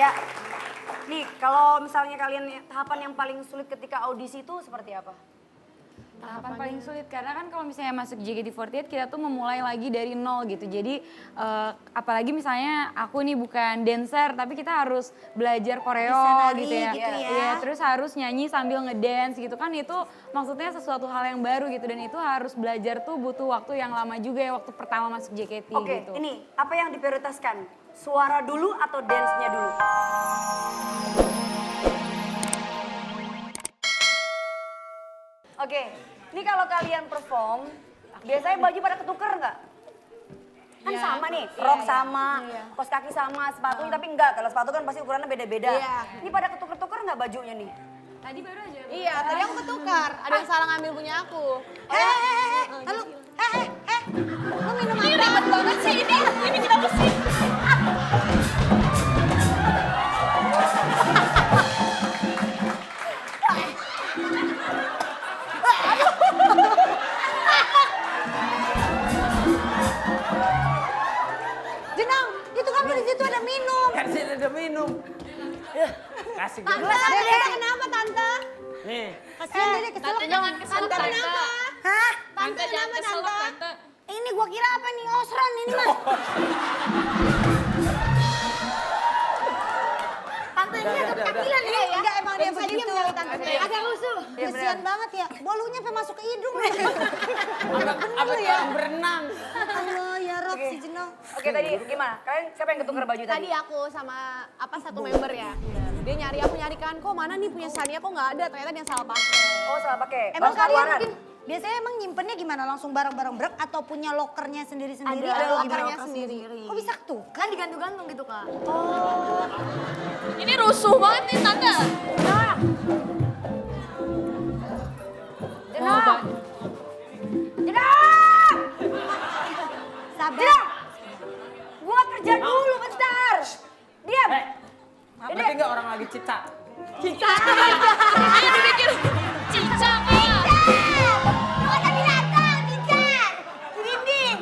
Kayak nih kalau misalnya kalian tahapan yang paling sulit ketika audisi itu seperti apa? Tahapan paling sulit karena kan kalau misalnya masuk JKT48 kita tuh memulai lagi dari nol gitu. Jadi apalagi misalnya aku nih bukan dancer tapi kita harus belajar koreo gitu ya. Iya, terus harus nyanyi sambil ngedance gitu kan itu maksudnya sesuatu hal yang baru gitu dan itu harus belajar tuh butuh waktu yang lama juga ya waktu pertama masuk JKT gitu. Oke, ini apa yang diprioritaskan? Suara dulu atau dance-nya dulu? Oke, ini kalau kalian perform, biasanya baju pada ketuker nggak? Kan sama nih, rok sama, kaos kaki sama, sepatunya tapi enggak. Kalau sepatu kan pasti ukurannya beda-beda. Ini pada ketuker-tuker nggak bajunya nih? Tadi baru aja. Iya, tadi aku ketukar. Ada yang salah ngambil punya aku. Lalu, lu minum Ini ribet banget sih ini. Ini kenapa sih? Jenang, itu kan di situ ada minum. Kasih ada minum. Ya, kasih gue. Tante, kenapa tante? Nih. Kasihan Dede kesel. Tante jangan kesel, Tante. Hah? Tante jangan kesel, Tante. Ini gua kira apa nih, osron ini mah. Tante ini agak ketakilan ya. Enggak, emang dia begitu. Agak rusuh. Kasihan banget ya, bolunya sampai masuk ke hidung. Apa yang berenang? Allah ya Rob, si Jenong. Oke, tadi gimana? Kalian siapa yang ketuker baju tadi? Tadi aku sama satu member ya. Dia nyari, aku nyarikan, kok mana nih punya Sania kok nggak ada. Ternyata dia salah pakai. Oh, salah pakai. Emang Bangsa kalian luaran. mungkin biasanya emang nyimpennya gimana? Langsung bareng-bareng brek atau punya lokernya sendiri-sendiri? Ada atau lokernya gimana? sendiri. Kok bisa tuh? Kan digantung-gantung gitu, Kak. Oh. Ini rusuh banget nih, Tante. Jenang! Jenang! Sabar. Jenang! Gua kerja dulu bentar. Diam. Berarti nggak orang lagi cita? Cica. Ini dipikir Cica, Kak. Kota binatang, Cican. Dinding.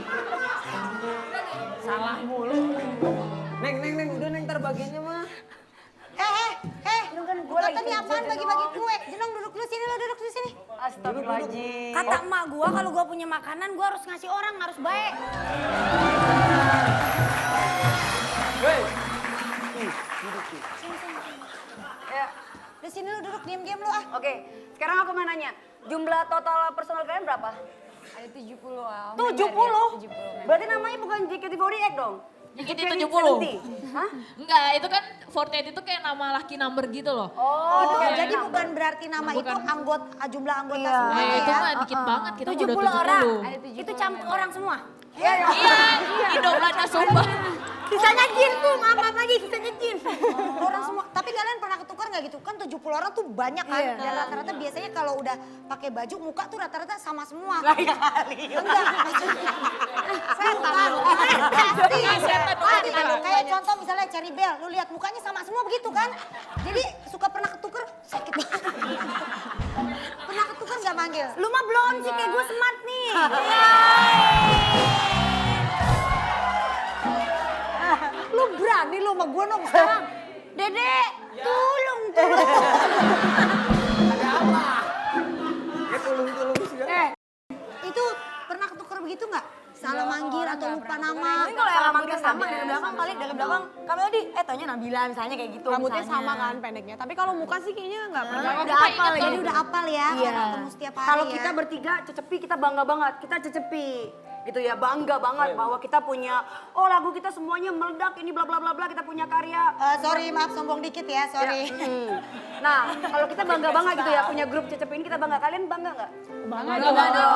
Salah mulu. Neng, udah neng terbagiannya mah. Gua lagi Kata nih apaan bagi-bagi kue? Jenong duduk dulu sini, lo duduk di sini. Astagfirullahaladzim. Kata emak gua kalau gua punya makanan gua harus ngasih orang, harus baik. Woi. Ya, Di sini lu duduk diam-diam lu ah. oke. Sekarang aku mau nanya, jumlah total personal kalian berapa? Ada 70-an. 70? Berarti namanya bukan JKT48 dong? JKT 70. Hah? Enggak, itu kan Fortnite itu kayak nama lucky number gitu loh. Oh, Itu iya. jadi bukan berarti nama itu jumlah anggota Iya. semuanya Itu ya. mah dikit banget, kita udah 70 orang. 70. Itu campur orang semua. Iya, Iya, Indo Belanda Sumba. Sisanya jin tuh, maaf lagi sisanya jin. Orang semua. Tapi kalian pernah ketukar nggak gitu? Kan 70 orang tuh banyak kan. Dan rata-rata biasanya kalau udah pakai baju muka tuh rata-rata sama semua. Lah ya kali. Enggak, maksudnya. Setan. Pasti. Kayak contoh misalnya Cherry Bell, lu lihat mukanya sama semua begitu kan. Jadi suka pernah ketukar sakit banget. Pernah ketukar nggak manggil? Lu mah belum sih, kayak gue smart nih. Lu berani lu sama gue dong sekarang. Dede, tolong. Ada apa? Ya tulung sih. Itu pernah ketukar begitu nggak? Salah manggil atau lupa nama? Ini kalau yang manggil sama dari belakang kali, dari belakang. Kami tadi, tanya Nabila misalnya kayak gitu. Rambutnya misalnya. sama kan pendeknya, tapi kalau muka sih kayaknya nggak pernah. Udah apal ya? Jadi udah apal ya? Iya. Karena ketemu setiap hari Kalau ya? kita bertiga cecepi, kita bangga banget. Kita cecepi. Gitu ya, bangga banget bahwa kita punya, oh lagu kita semuanya meledak, ini bla bla bla bla, kita punya karya. Sorry, maaf sombong dikit ya, sorry. Nah, kalau kita bangga banget gitu ya, punya grup cecepi ini kita bangga. Kalian bangga nggak? Bangga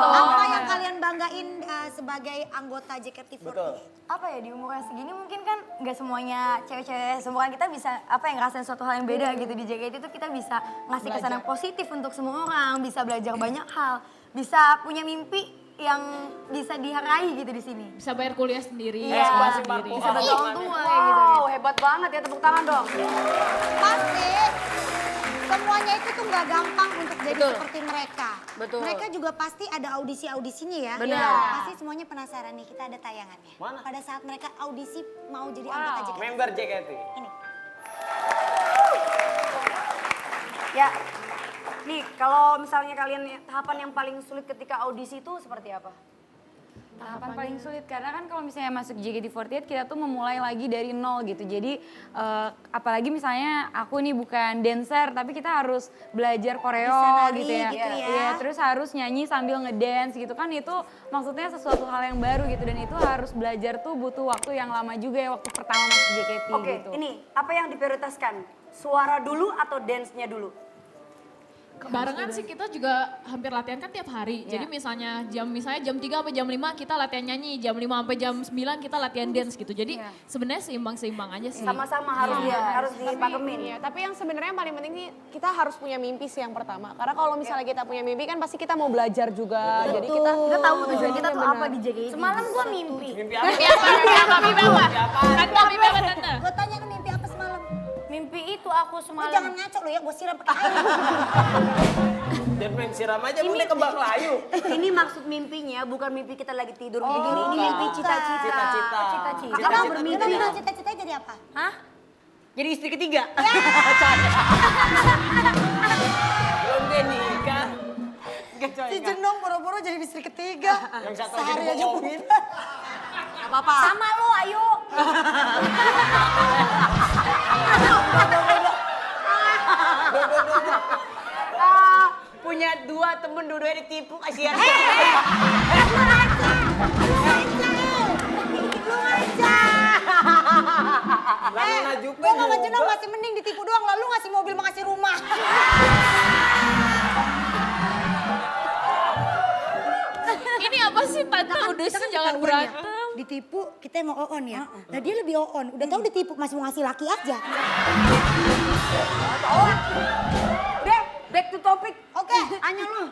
Apa yang kalian banggain sebagai anggota JKT48? Betul. Apa ya di umur segini mungkin kan nggak semuanya cewek-cewek seumuran kita bisa apa yang ngerasain suatu hal yang beda gitu di JKT itu kita bisa ngasih kesan yang positif untuk semua orang, bisa belajar banyak hal, bisa punya mimpi yang bisa diraih gitu di sini. Bisa bayar kuliah sendiri. Iya, sendiri. bisa bantu orang tua kayak gitu. Wow, hebat banget ya, tepuk tangan dong. Pasti semuanya itu tuh nggak gampang untuk jadi seperti mereka. Betul. Mereka juga pasti ada audisi-audisinya ya. Benar. Iya. Pasti semuanya penasaran nih, kita ada tayangannya. Mana? Pada saat mereka audisi mau jadi anggota JKT. Member JKT. Ini. Ya, nih kalau misalnya kalian tahapan yang paling sulit ketika audisi itu seperti apa? Tahapan paling sulit karena kan kalau misalnya masuk JKT48 kita tuh memulai lagi dari nol gitu. Jadi apalagi misalnya aku nih bukan dancer tapi kita harus belajar koreo Bisa nari gitu ya. gitu ya. Iya, terus harus nyanyi sambil ngedance gitu kan itu maksudnya sesuatu hal yang baru gitu dan itu harus belajar tuh butuh waktu yang lama juga ya waktu pertama masuk JKT Oke, gitu. ini apa yang diprioritaskan? Suara dulu atau dance-nya dulu? Barengan sih kita juga hampir latihan kan tiap hari. Jadi misalnya jam 3 sampai jam 5 kita latihan nyanyi, jam 5 sampai jam 9 kita latihan dance gitu. Jadi sebenarnya seimbang-seimbang aja sih. Sama-sama harus harus dipakemin. Iya, tapi yang sebenarnya yang paling penting nih kita harus punya mimpi sih yang pertama. Karena kalau misalnya kita punya mimpi kan pasti kita mau belajar juga. Jadi kita tahu tujuan kita tuh apa di JKT. Semalam gua mimpi. Mimpi apa? Mimpi apa? Tante, mimpi apa tante? Gue tanya ke mimpi apa semalam? Mimpi itu aku Lu semalam. jangan ngaco lu ya, gue siram pakai air. Dan main siram aja bunda kembang layu. Ini maksud mimpinya bukan mimpi kita lagi tidur begini. Ini mimpi cita-cita. Cita-cita. Cita-cita. Apa Abang bermimpi. Emang cita-citanya jadi apa? Hah? Jadi istri ketiga. Belum dia nikah. Gak coy. Si Jenong boro-boro jadi istri ketiga. Yang satu Sehari lagi aja dibohongin. Apa-apa. Sama lo, ayo. Punya dua temen dua-duanya ditipu kasihan. Lalu najuknya Gue sama juga. Jenong masih mending ditipu doang, lalu ngasih mobil mau ngasih rumah. Ini apa sih tante? Udah sih jangan berantem. Ditipu, kita mau on ya. Nah dia lebih on, udah tahu ditipu masih mau ngasih laki aja. Udah, back to topic. Oke, Anya lu.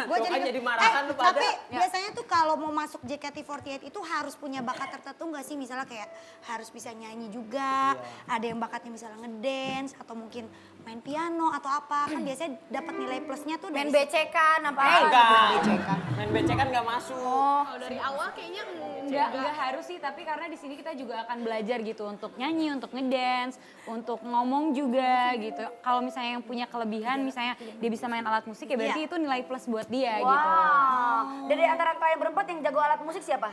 Gue Tuh kan jadi marahan lu pada. Tapi biasanya tuh kalau mau masuk JKT48 itu harus punya bakat tertentu nggak sih? Misalnya kayak harus bisa nyanyi juga, ada yang bakatnya misalnya ngedance atau mungkin main piano atau apa. Kan biasanya dapat nilai plusnya tuh Main dari BC-kan apa? Enggak. Main becekan nggak masuk. Kalau dari awal kayaknya Enggak harus sih, tapi karena di sini kita juga akan belajar gitu untuk nyanyi, untuk ngedance, untuk ngomong juga gitu. Kalau misalnya yang punya kelebihan, misalnya dia bisa main alat musik ya berarti itu nilai plus buat dia gitu. Wow. Dari antara kalian berempat yang jago alat musik siapa?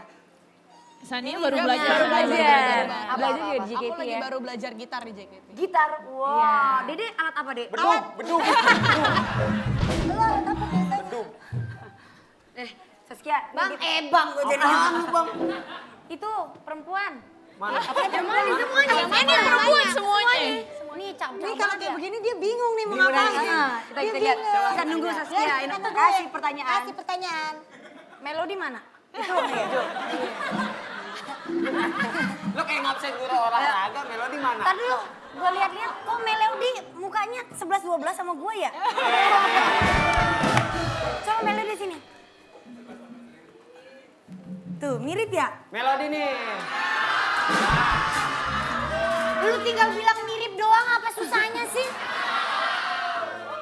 Sania baru belajar. Baru belajar. Belajar juga di aku JKT lagi ya. baru belajar gitar di JKT. Gitar. Wow. Dede alat apa, Dek? Beduk, beduk. Saskia. Bang, Dede. bang gue jadi anu bang. Itu perempuan. Mana? Ini perempuan semuanya. Ini cakep. Ini kalau kayak begini dia bingung nih mau Bingung ngapain. nih. Kita lihat. Kita nunggu Saskia. Ini kasih pertanyaan. Kasih pertanyaan. Melodi mana? Lo kayak ngabsen guru olahraga, Melodi mana? Tadi lu gue lihat-lihat kok Melodi mukanya 11-12 sama gue ya? Coba Melodi sini. Tuh, mirip ya? Melodi nih. Lu tinggal bilang mirip doang, apa susahnya sih?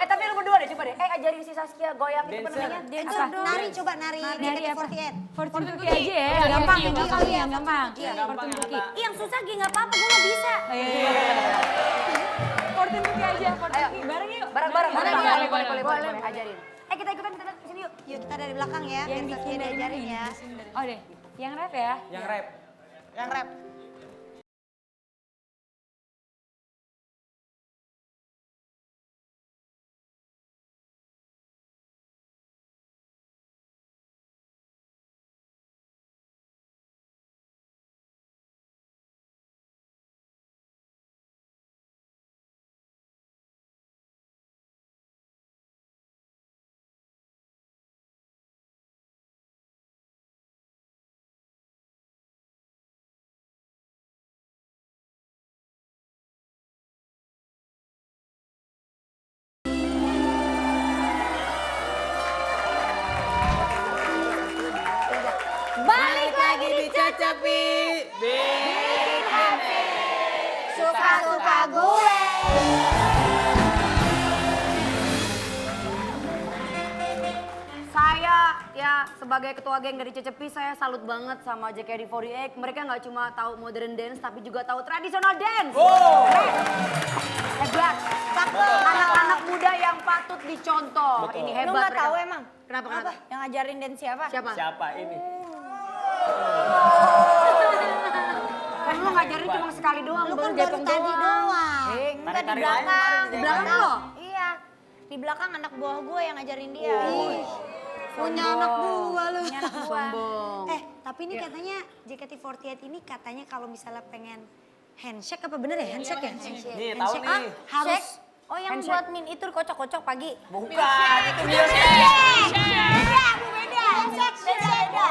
Tapi lu berdua deh, coba deh. Ajarin si Saskia goyang itu apa Dancer. namanya? Itu Apa? nari coba nari Nari apa? JKT48. Fortune cookie aja ya, gampang, yang gampang, yang gampang. Gampang Fortune yang cookie. apa? Ih, yang susah Gi, nggak apa-apa, gue nggak bisa. Fortune cookie aja, fortune cookie. Bareng yuk. Bareng-bareng, Bareng, boleh, ajarin. Kita ikutan sini yuk. Yuk kita dari belakang ya, biar Saskia diajarin ya. Oh deh, yang rap ya. Yang rap. Yang rap. Balik lagi dicacapi. Suka-suka gue. Saya ya sebagai ketua geng dari Cecepi, saya salut banget sama JKT48. Mereka nggak cuma tahu modern dance, tapi juga tahu tradisional dance. Keren. Hebat. Anak-anak muda yang patut dicontoh. Ini hebat. Lu nggak mereka. tahu emang? Kenapa? Yang ngajarin dance siapa? Siapa ini? Kan lu ngajarin cuma sekali doang, Lu kan baru baru Jepang tadi doang. enggak di Tari-tari belakang. lain Di belakang lo? Iya. Di belakang anak buah gue yang ngajarin dia. Punya anak buah lu. Punya anak buah. Sombong. Tapi ini katanya JKT48 ini katanya kalau misalnya pengen handshake apa bener ya? Handshake ya? Nih, tahu nih. Harus. Oh yang Handshake. buat min itu kocok-kocok pagi. Bukan, itu dia. Beda, beda. Handshake beda.